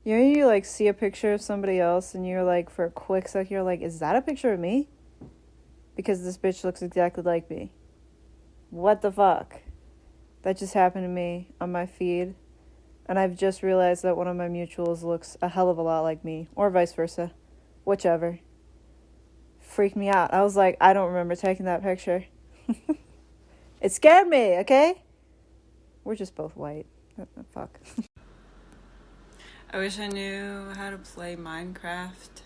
You know, you like see a picture of somebody else and you're like, for a quick second, you're like, is that a picture of me? Because this bitch looks exactly like me. What the fuck? That just happened to me on my feed. And I've just realized that one of my mutuals looks a hell of a lot like me, or vice versa. Whichever. Freaked me out. I was like, I don't remember taking that picture. It scared me, okay? We're just both white. Fuck. I wish I knew how to play Minecraft.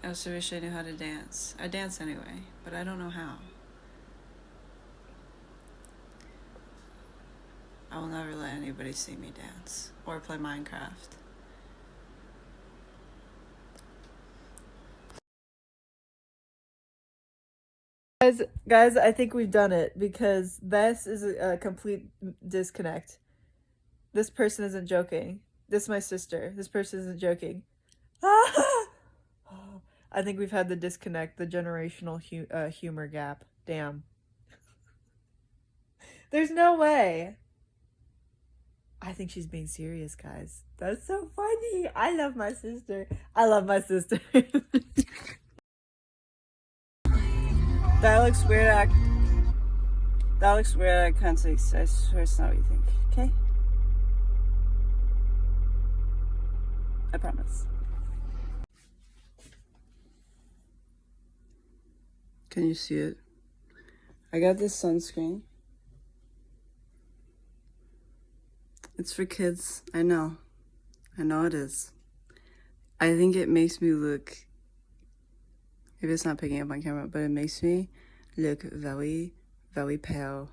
I also wish I knew how to dance. I dance anyway, but I don't know how. I will never let anybody see me dance or play Minecraft. Guys, I think we've done it because this is a complete disconnect. This person isn't joking. This is my sister. This person isn't joking. I think we've had the disconnect, the generational humor gap. Damn. There's no way. I think she's being serious, guys. That's so funny. I love my sister. I love my sister. That looks weird. That looks weird. I can't say. I swear it's not what you think. Okay? I promise. Can you see it? I got this sunscreen. It's for kids. I know. I know it is. I think it makes me look... Maybe it's not picking up on camera, but it makes me look very, very pale.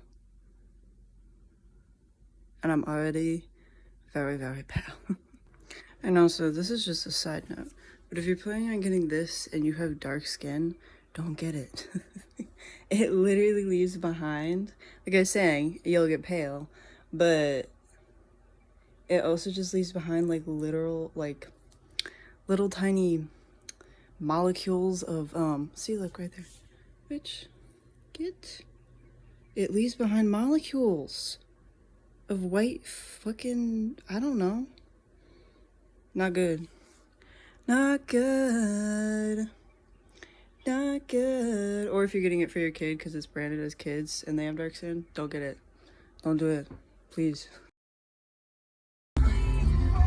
And I'm already very, very pale. And also, this is just a side note, but if you're planning on getting this and you have dark skin, don't get it. It literally leaves behind, like I was saying, you'll get pale, but it also just leaves behind like literal, like little tiny molecules of, see, look right there. Bitch, get. It leaves behind molecules of white fucking, I don't know. Not good. Not good. Not good. Or if you're getting it for your kid because it's branded as kids and they have dark skin, don't get it. Don't do it. Please.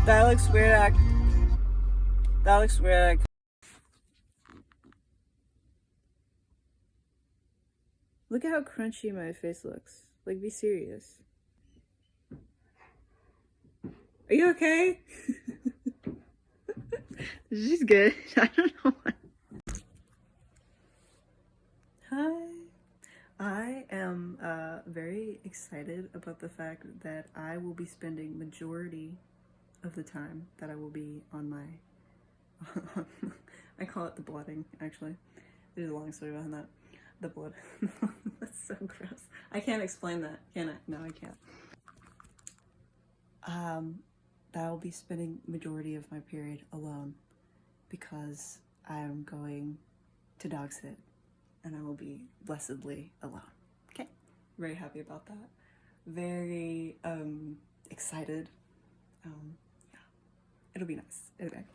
That looks weird. That looks weird. Look at how crunchy my face looks. Like, be serious. Are you okay? She's good. I don't know why. Hi. I am very excited about the fact that I will be spending majority of the time that I will be on my I call it the blooding, actually. There's a long story behind that. The blood. That's so gross. I can't explain that, can I? No, I can't. That I will be spending majority of my period alone because I am going to dog sit and I will be blessedly alone. Okay? Very happy about that. Very excited. Yeah. It'll be nice. Anyway.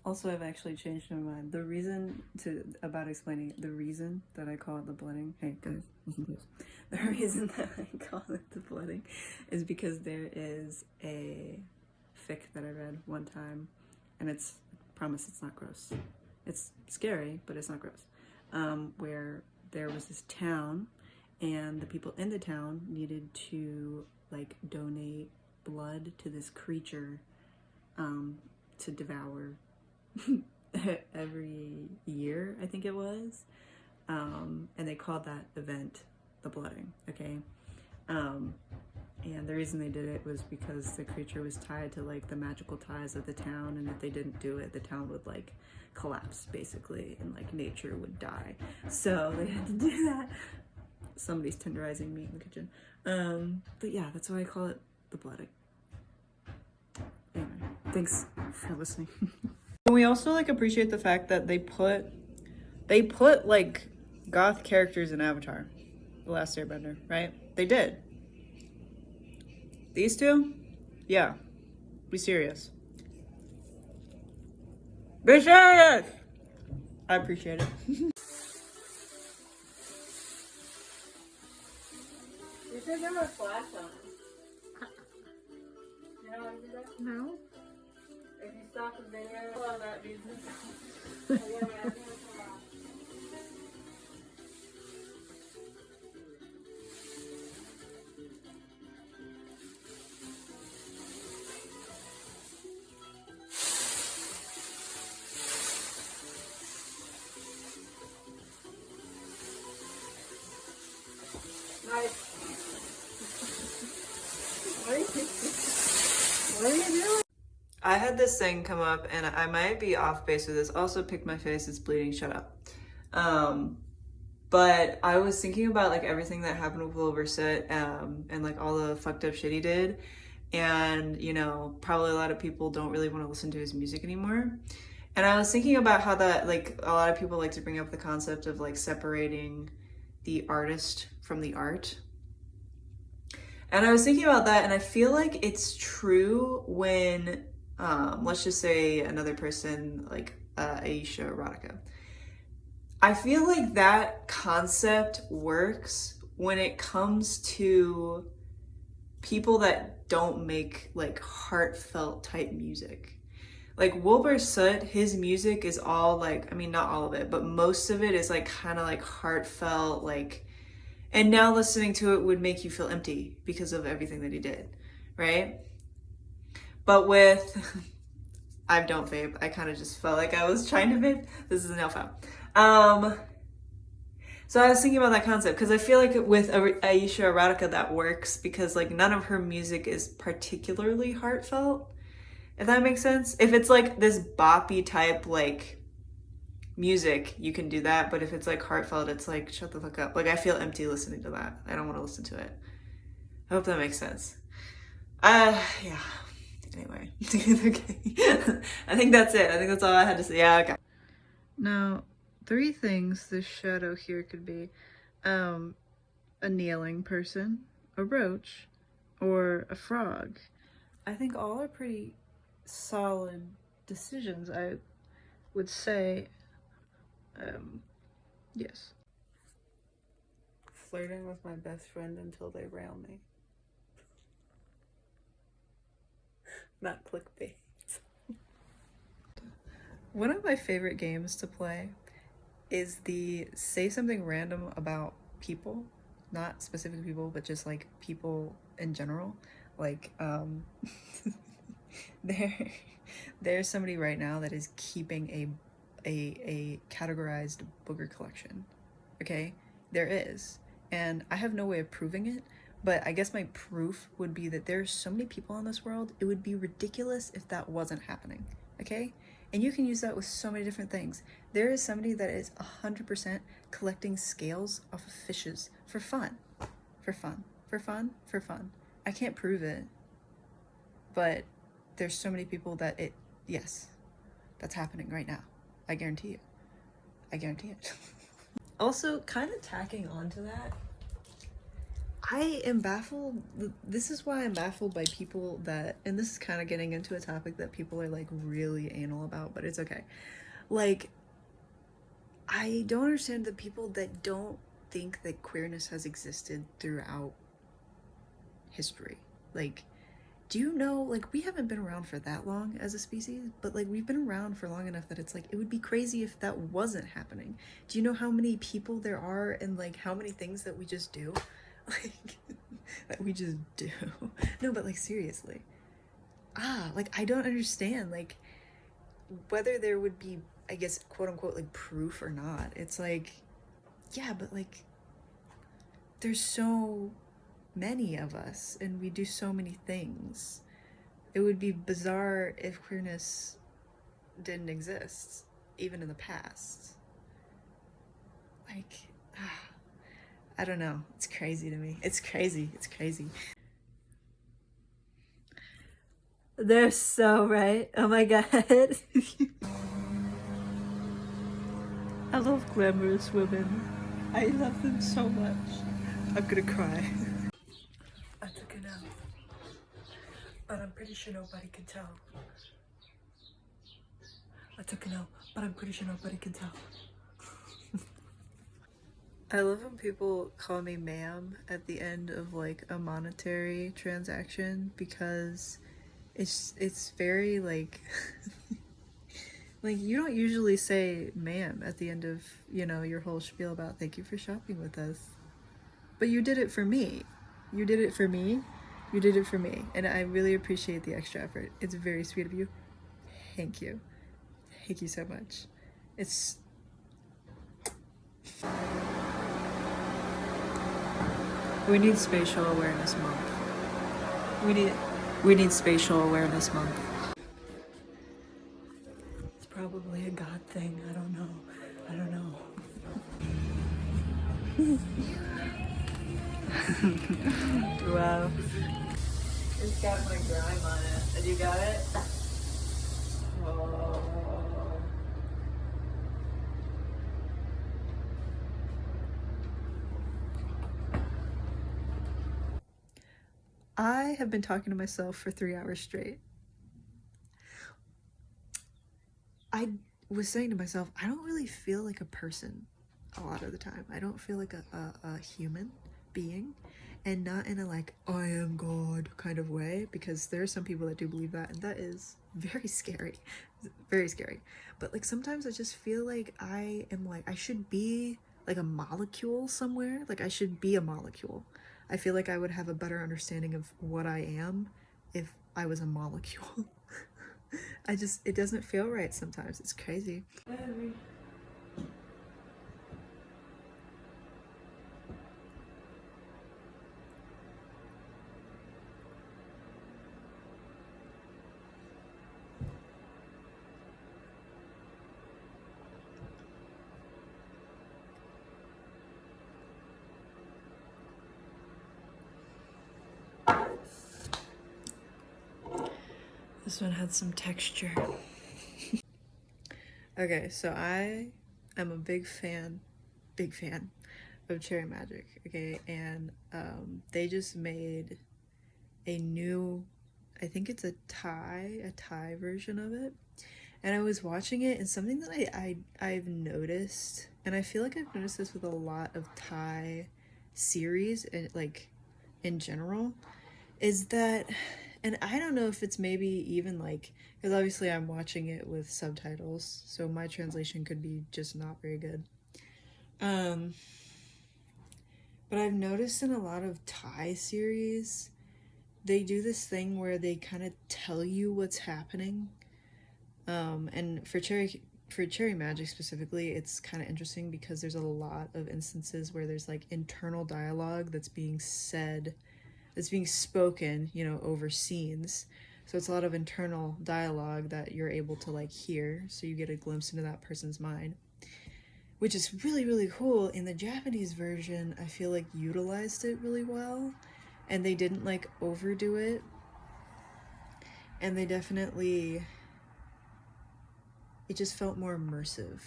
Also, I've actually changed my mind. The reason about explaining the reason that I call it the blooding. Hey guys, listen to this. The reason that I call it the blooding is because there is a fic that I read one time, and I promise it's not gross. It's scary, but it's not gross. Where there was this town, and the people in the town needed to like donate blood to this creature, to devour every year, I think it was, and they called that event the blooding. Okay, and the reason they did it was because the creature was tied to like the magical ties of the town, and if they didn't do it, the town would like collapse basically, and like nature would die. So they had to do that. Somebody's tenderizing meat in the kitchen. But yeah, that's why I call it the blooding. Anyway, thanks for listening. We also like appreciate the fact that they put like goth characters in Avatar, The Last Airbender, right? They did. These two? Yeah. Be serious. Be serious! I appreciate it. You should have a flash on. You know how to do that? No. If you stop the video, well, that means it's nice. What are you doing? I had this thing come up, and I might be off base with this. Also, pick my face, it's bleeding, shut up. But I was thinking about like everything that happened with Will Versett, and like all the fucked up shit he did. And, you know, probably a lot of people don't really want to listen to his music anymore. And I was thinking about how that, like, a lot of people like to bring up the concept of like separating the artist from the art. And I was thinking about that, and I feel like it's true when, let's just say another person like Aisha Erotica. I feel like that concept works when it comes to people that don't make like heartfelt type music. Like Wilbur Soot, his music is all like, I mean, not all of it, but most of it is like kind of like heartfelt, like, and now listening to it would make you feel empty because of everything that he did, right? But with, I don't vape, I kind of just felt like I was trying to vape. This is a no foul. So I was thinking about that concept because I feel like with Aisha Erotica that works because like none of her music is particularly heartfelt, if that makes sense. If it's like this boppy type like music, you can do that, but if it's like heartfelt, it's like shut the fuck up. Like I feel empty listening to that. I don't want to listen to it. I hope that makes sense. Yeah. Anyway, okay. I think that's it. I think that's all I had to say. Yeah, okay. Now, 3 things this shadow here could be. A kneeling person, a roach, or a frog. I think all are pretty solid decisions, I would say. Yes. Flirting with my best friend until they rail me. Not clickbait. One of my favorite games to play is the say something random about people, not specific people, but just like people in general. Like, there's somebody right now that is keeping a categorized booger collection. Okay, there is, and I have no way of proving it, but I guess my proof would be that there's so many people in this world, it would be ridiculous if that wasn't happening. Okay, and you can use that with so many different things. There is somebody that is 100% collecting scales off of fishes for fun. For fun. For fun. For fun. I can't prove it, but there's so many people that yes, that's happening right now. I guarantee you. I guarantee it. Also, kind of tacking onto that, I am baffled. This is why I'm baffled by people that, and this is kind of getting into a topic that people are like really anal about, but it's okay. Like, I don't understand the people that don't think that queerness has existed throughout history. Like, do you know, like, we haven't been around for that long as a species, but like we've been around for long enough that it's like, it would be crazy if that wasn't happening. Do you know how many people there are and like how many things that we just do? Like, that we just do. No, but like seriously. Like I don't understand, like, whether there would be, I guess, quote unquote, like proof or not. It's like, yeah, but like, there's so many of us and we do so many things. It would be bizarre if queerness didn't exist, even in the past. Like, I don't know. It's crazy to me. It's crazy. It's crazy. They're so right. Oh my god. I love glamorous women. I love them so much. I'm gonna cry. I took it out. but I'm pretty sure nobody can tell. I took an L, but I'm pretty sure nobody can tell. I love when people call me ma'am at the end of like a monetary transaction because it's very like like you don't usually say ma'am at the end of, you know, your whole spiel about thank you for shopping with us. But you did it for me. You did it for me. You did it for me. And I really appreciate the extra effort. It's very sweet of you. Thank you. Thank you so much. It's We need spatial awareness month. We need spatial awareness month. It's probably a God thing. I don't know. I don't know. Wow. It's got my grime on it. And you got it? Oh. I have been talking to myself for 3 hours straight. I was saying to myself, I don't really feel like a person a lot of the time. I don't feel like a human being, and not in a like, I am God kind of way, because there are some people that do believe that, and that is very scary. Very scary. But like sometimes I just feel like I am like, I should be like a molecule somewhere. Like I should be a molecule. I feel like I would have a better understanding of what I am if I was a molecule. It doesn't feel right sometimes. It's crazy. This one had some texture. Okay, so I am a big fan of Cherry Magic, okay? And they just made a new, I think it's a Thai version of it. And I was watching it, and something that I've noticed, and I feel like I've noticed this with a lot of Thai series, and like in general, is that, and I don't know if it's maybe even like, because obviously I'm watching it with subtitles, so my translation could be just not very good. But I've noticed in a lot of Thai series, they do this thing where they kind of tell you what's happening. And for Cherry Magic specifically, it's kind of interesting because there's a lot of instances where there's like internal dialogue that's being said, that's being spoken, you know, over scenes. So it's a lot of internal dialogue that you're able to like hear, so you get a glimpse into that person's mind, which is really, really cool. In the Japanese version, I feel like utilized it really well, and they didn't like overdo it, and they definitely, it just felt more immersive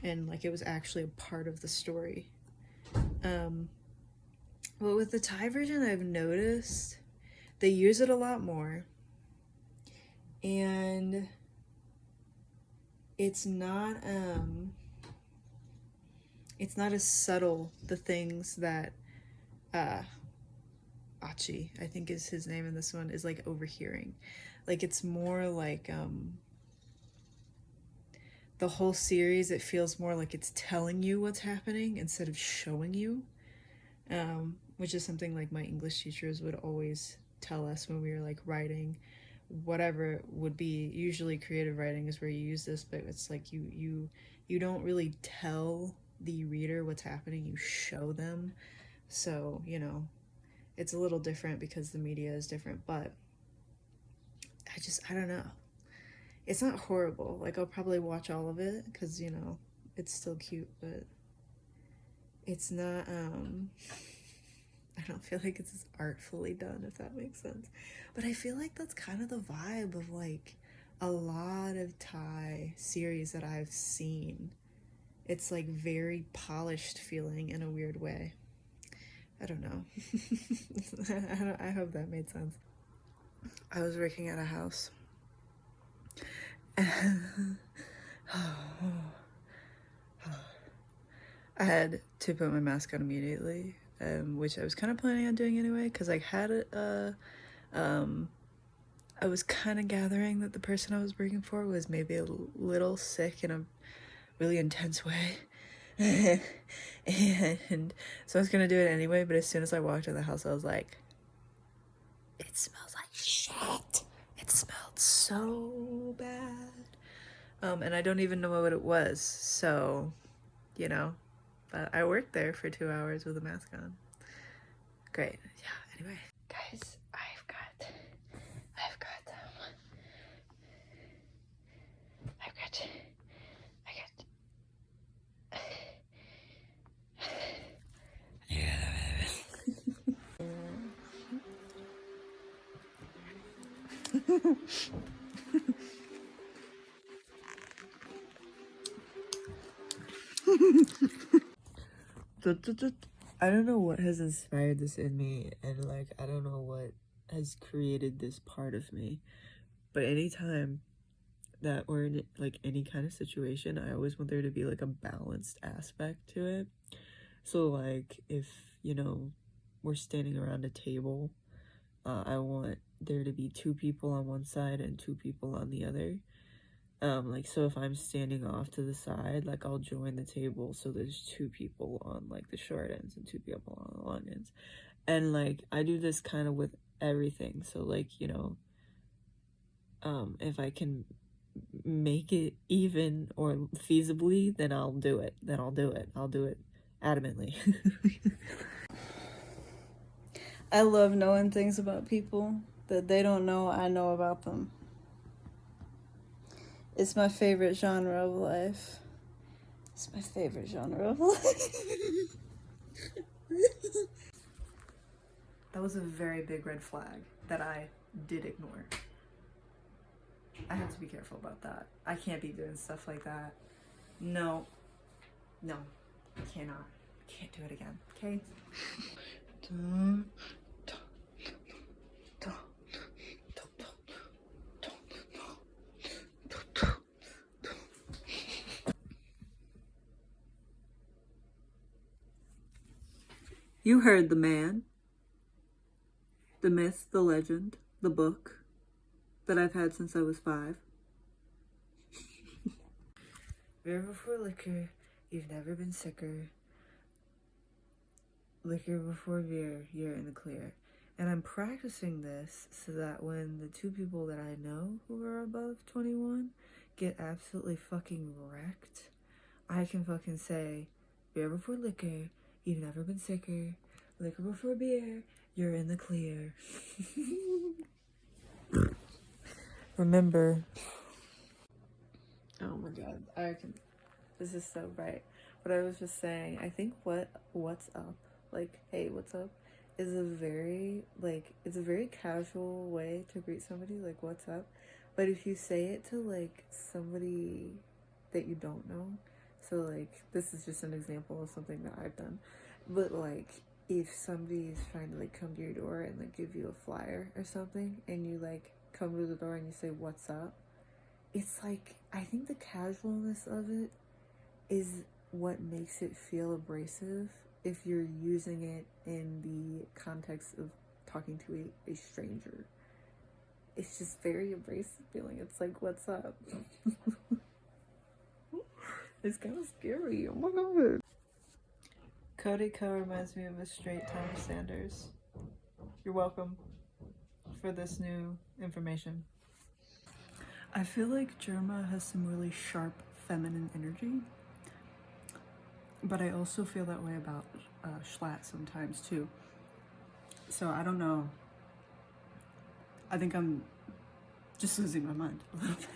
and like it was actually a part of the story. But with the Thai version, I've noticed they use it a lot more, and it's not as subtle, the things that Achi, I think is his name in this one, is like overhearing. Like it's more like the whole series, it feels more like it's telling you what's happening instead of showing you, which is something like my English teachers would always tell us when we were like writing whatever it would be. Usually creative writing is where you use this, but it's like you don't really tell the reader what's happening, you show them. So, you know, it's a little different because the media is different, but I don't know. It's not horrible. Like I'll probably watch all of it because, you know, it's still cute, but it's not I don't feel like it's as artfully done, if that makes sense. But I feel like that's kind of the vibe of like a lot of Thai series that I've seen. It's like very polished feeling in a weird way. I don't know. I hope that made sense. I was working at a house. I had to put my mask on immediately, which I was kind of planning on doing anyway, because I had I was kind of gathering that the person I was working for was maybe a little sick in a really intense way. And so I was gonna do it anyway, but as soon as I walked in the house, I was like, it smells like shit. It smelled so bad. And I don't even know what it was, so, you know, but I worked there for 2 hours with a mask on. Great. Yeah, anyway. Guys, I've got I don't know what has inspired this in me, and like I don't know what has created this part of me, but anytime that we're in like any kind of situation, I always want there to be like a balanced aspect to it. So like if, you know, we're standing around a table, I want there to be 2 people on one side and 2 people on the other. Like, so if I'm standing off to the side, like, I'll join the table so there's 2 people on, like, the short ends and 2 people on the long ends. And, like, I do this kind of with everything. So, like, you know, if I can make it even or feasibly, then I'll do it. I'll do it adamantly. I love knowing things about people that they don't know I know about them. It's my favorite genre of life. It's my favorite genre of life. That was a very big red flag that I did ignore. I have to be careful about that. I can't be doing stuff like that. No, I cannot. I can't do it again, okay? You heard the man, the myth, the legend, the book that I've had since I was 5. Beer before liquor, you've never been sicker. Liquor before beer, you're in the clear. And I'm practicing this so that when the 2 people that I know who are above 21 get absolutely fucking wrecked, I can fucking say, beer before liquor, you've never been sicker. Liquor before beer, you're in the clear. Remember. Oh my god, this is so bright. But I was just saying, I think what's up, like, hey, what's up, is a very, like, it's a very casual way to greet somebody, like, what's up. But if you say it to, like, somebody that you don't know, so, like, this is just an example of something that I've done, but, like, if somebody is trying to, like, come to your door and, like, give you a flyer or something, and you, like, come to the door and you say, what's up, it's, like, I think the casualness of it is what makes it feel abrasive if you're using it in the context of talking to a stranger. It's just very abrasive feeling. It's like, what's up? It's kind of scary. Oh my god. Cody Co reminds me of a straight Thomas Sanders. You're welcome for this new information. I feel like Germa has some really sharp feminine energy, but I also feel that way about Schlatt sometimes too. So I don't know. I think I'm just losing my mind a little bit.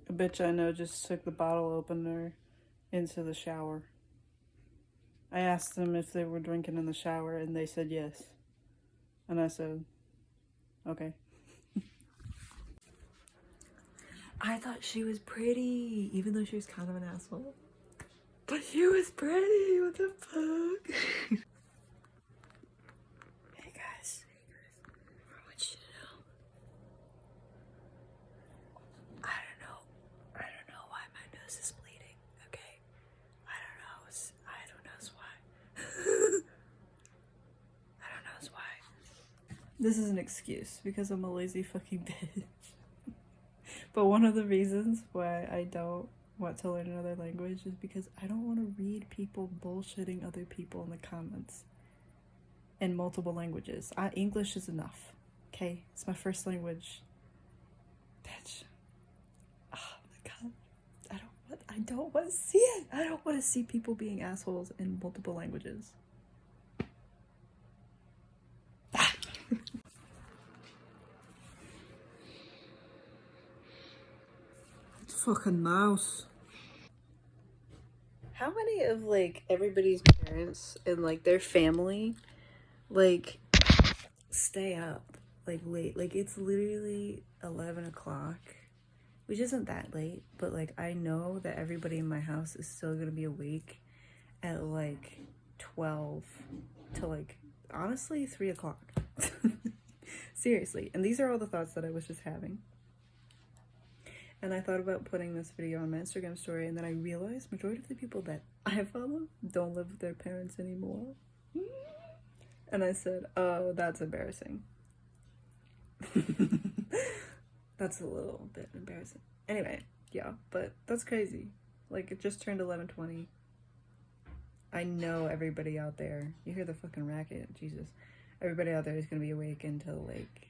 A bitch I know just took the bottle opener into the shower. I asked them if they were drinking in the shower, and they said yes. And I said, okay. I thought she was pretty, even though she was kind of an asshole. But she was pretty, what the fuck? Hey guys, I want you to know. I don't know why my nose is bleeding, okay? I don't know why. I don't know why. This is an excuse because I'm a lazy fucking bitch. But one of the reasons why I don't want to learn another language is because I don't want to read people bullshitting other people in the comments in multiple languages. English is enough, okay? It's my first language. Bitch. Oh my god. I don't want to see it. I don't want to see people being assholes in multiple languages. Fucking mouse. How many of like everybody's parents and like their family like stay up like late? Like it's literally 11 o'clock, which isn't that late, but like I know that everybody in my house is still gonna be awake at like 12 to like honestly 3 o'clock. Seriously. And these are all the thoughts that I was just having. And I thought about putting this video on my Instagram story, and then I realized majority of the people that I follow don't live with their parents anymore. And I said, oh, that's embarrassing. That's a little bit embarrassing. Anyway, yeah, but that's crazy. Like, it just turned 11:20. I know everybody out there, you hear the fucking racket, Jesus. Everybody out there is gonna be awake until like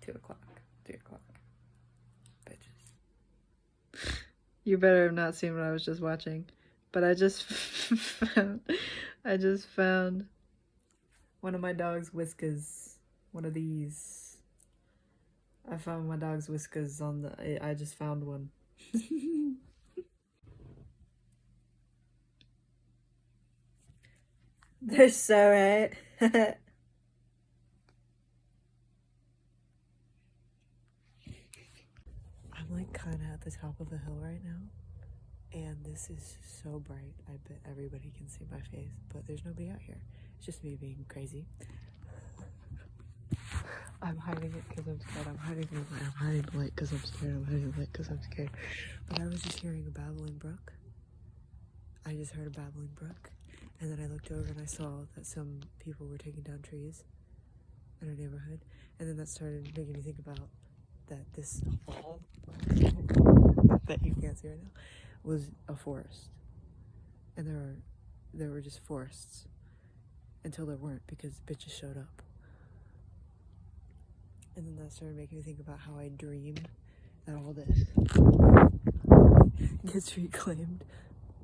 2 o'clock, 3 o'clock. Bitches. You better have not seen what I was just watching. But I just found one of my dog's whiskers. One of these. I found my dog's whiskers on the... I just found one. They're so right. I'm like kind of at the top of the hill right now. And this is so bright. I bet everybody can see my face. But there's nobody out here. It's just me being crazy. I'm hiding it because I'm scared. I'm hiding the light because I'm scared. I'm hiding the light because I'm scared. But I was just hearing a babbling brook. I just heard a babbling brook. And then I looked over and I saw that some people were taking down trees in our neighborhood. And then that started making me think about that this wall that you can't see right now was a forest. And there were just forests until there weren't because bitches showed up. And then that started making me think about how I dreamed that all this gets reclaimed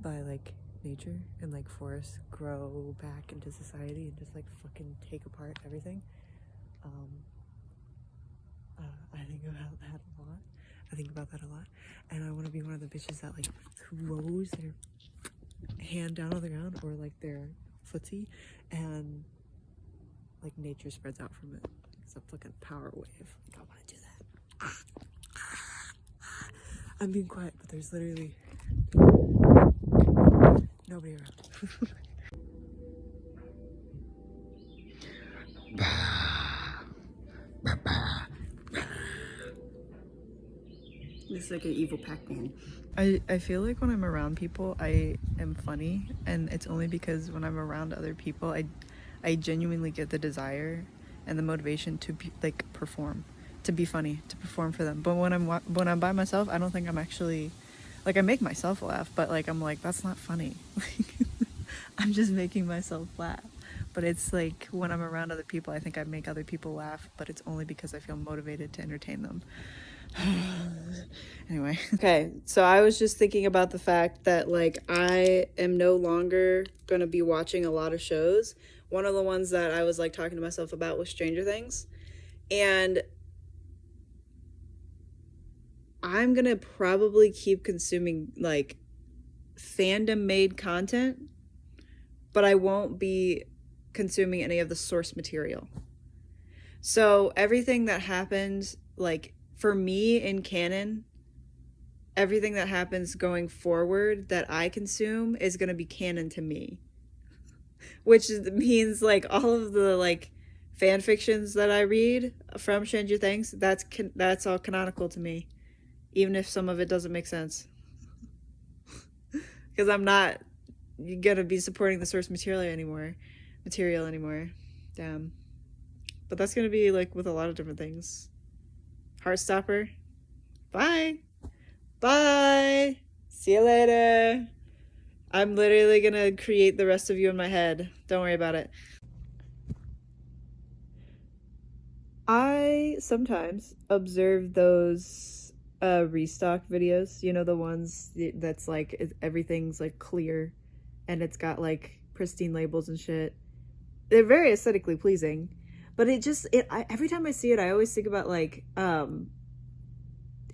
by like nature and like forests grow back into society and just like fucking take apart everything. I think about that a lot. And I want to be one of the bitches that like throws their hand down on the ground or like their footsie and like nature spreads out from it. It's a fucking power wave. Like I want to do that. I'm being quiet, but there's literally nobody around. It's like an evil Pac-Man. I feel like when I'm around people, I am funny, and it's only because when I'm around other people, I genuinely get the desire and the motivation to be, like perform, to be funny, to perform for them. But when I'm by myself, I don't think I'm actually, like I make myself laugh, but like I'm like that's not funny. I'm just making myself laugh. But it's like when I'm around other people, I think I make other people laugh, but it's only because I feel motivated to entertain them. Anyway. Okay, so I was just thinking about the fact that like I am no longer going to be watching a lot of shows. One of the ones that I was like talking to myself about was Stranger Things. And I'm going to probably keep consuming like fandom made content, but I won't be consuming any of the source material. So everything that happened like for me in canon everything that happens going forward that I consume is going to be canon to me. Which means like all of the like fan fictions that I read from Stranger Things, that's all canonical to me, even if some of it doesn't make sense. Because I'm not gonna be supporting the source material anymore. Damn. But that's gonna be like with a lot of different things. Heartstopper. Bye. Bye. See you later. I'm literally gonna create the rest of you in my head. Don't worry about it. I sometimes observe those restock videos, you know, the ones that's like everything's like clear and it's got like pristine labels and shit. They're very aesthetically pleasing, but every time I see it I always think about like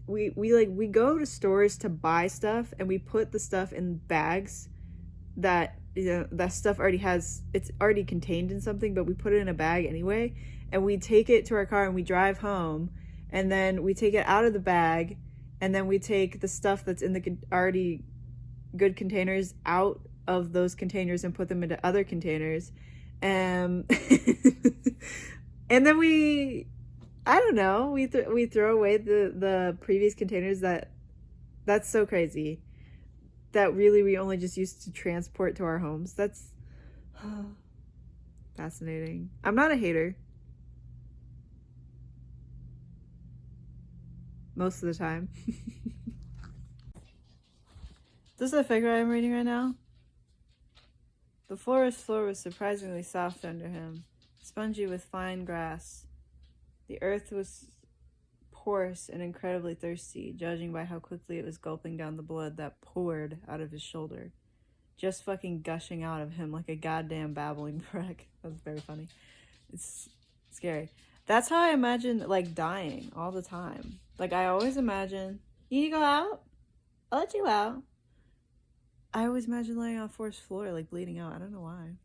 we go to stores to buy stuff and we put the stuff in bags that, you know, that stuff it's already contained in something, but we put it in a bag anyway, and we take it to our car and we drive home, and then we take it out of the bag, and then we take the stuff that's in the already good containers out of those containers and put them into other containers, and then I don't know, we throw away the previous containers. That's so crazy. That really we only just used to transport to our homes. That's fascinating. I'm not a hater. Most of the time. This is a figure I'm reading right now. The forest floor was surprisingly soft under him, spongy with fine grass. The earth was porous and incredibly thirsty, judging by how quickly it was gulping down the blood that poured out of his shoulder. Just fucking gushing out of him like a goddamn babbling brook. That's very funny. It's scary. That's how I imagine, like, dying all the time. Like, I always imagine, you need to go out? I'll let you out. I always imagine laying on a forest floor, like, bleeding out. I don't know why.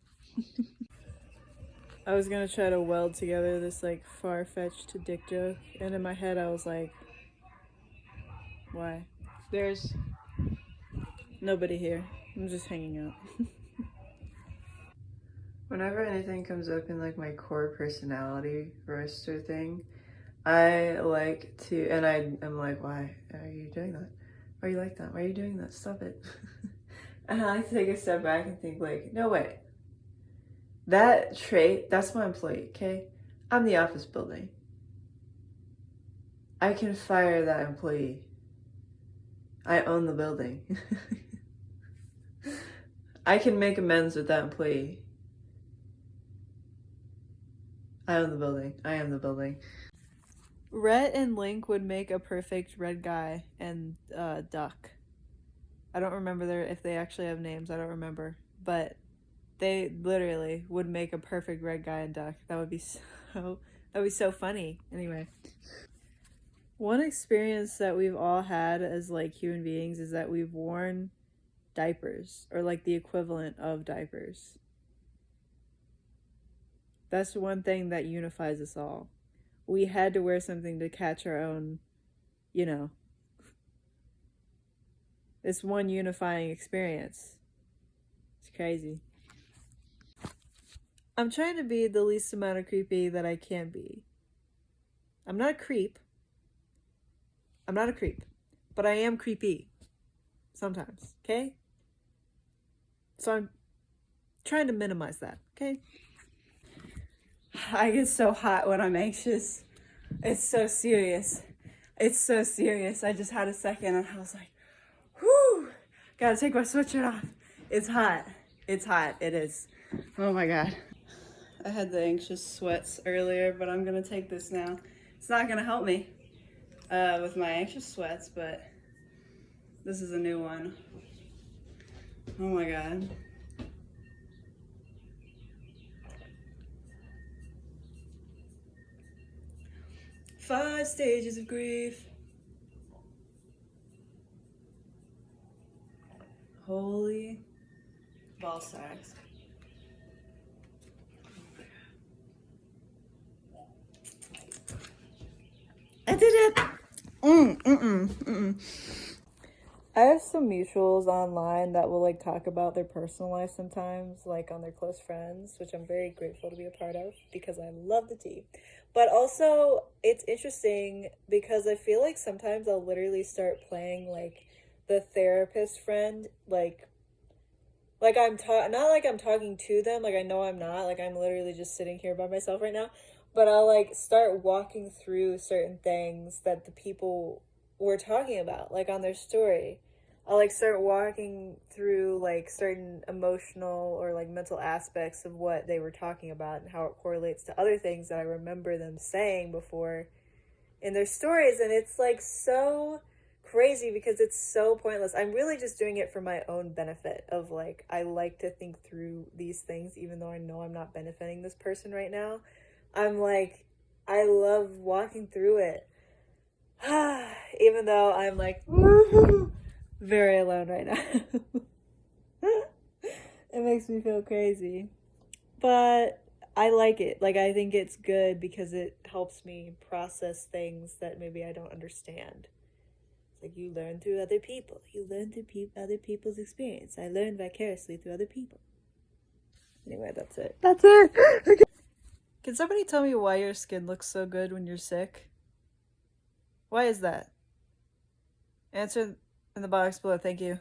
I was gonna try to weld together this, like, far-fetched dick joke, and in my head I was like, why? There's nobody here. I'm just hanging out. Whenever anything comes up in like my core personality roaster thing, I like to, and I'm like, why are you doing that? Why are you like that? Why are you doing that? Stop it. And I like to take a step back and think like, no way. That trait, that's my employee, okay? I'm the office building. I can fire that employee. I own the building. I can make amends with that employee. I own the building. I am the building. Rhett and Link would make a perfect red guy and duck. I don't remember if they actually have names. I don't remember. But they literally would make a perfect red guy and duck. That would be so funny. Anyway. One experience that we've all had as like human beings is that we've worn diapers, or like the equivalent of diapers. That's one thing that unifies us all. We had to wear something to catch our own, you know. It's one unifying experience. It's crazy. I'm trying to be the least amount of creepy that I can be. I'm not a creep, but I am creepy. Sometimes, okay? So I'm trying to minimize that, okay? I get so hot when I'm anxious. It's so serious. It's so serious. I just had a second and I was like, whew, gotta take my sweatshirt off. It's hot. It's hot. It is. Oh my God. I had the anxious sweats earlier, but I'm gonna take this now. It's not gonna help me with my anxious sweats, but this is a new one. Oh my God. Five stages of grief. Holy ball sacks. I did it! I have some mutuals online that will like talk about their personal life sometimes, like on their close friends, which I'm very grateful to be a part of because I love the tea. But also, it's interesting because I feel like sometimes I'll literally start playing like the therapist friend, like not like I'm talking to them, like I know I'm not, like I'm literally just sitting here by myself right now, but I'll like start walking through certain things that the people were talking about, like on their story. I'll like start walking through like certain emotional or like mental aspects of what they were talking about and how it correlates to other things that I remember them saying before in their stories. And it's like so crazy because it's so pointless. I'm really just doing it for my own benefit of like, I like to think through these things even though I know I'm not benefiting this person right now. I'm like, I love walking through it. Even though I'm like very alone right now. It makes me feel crazy. But I like it. Like, I think it's good because it helps me process things that maybe I don't understand. It's like you learn through other people. You learn through other people's experience. I learn vicariously through other people. Anyway, that's it. That's it. Okay. Can somebody tell me why your skin looks so good when you're sick? Why is that? Answer in the box below. Thank you.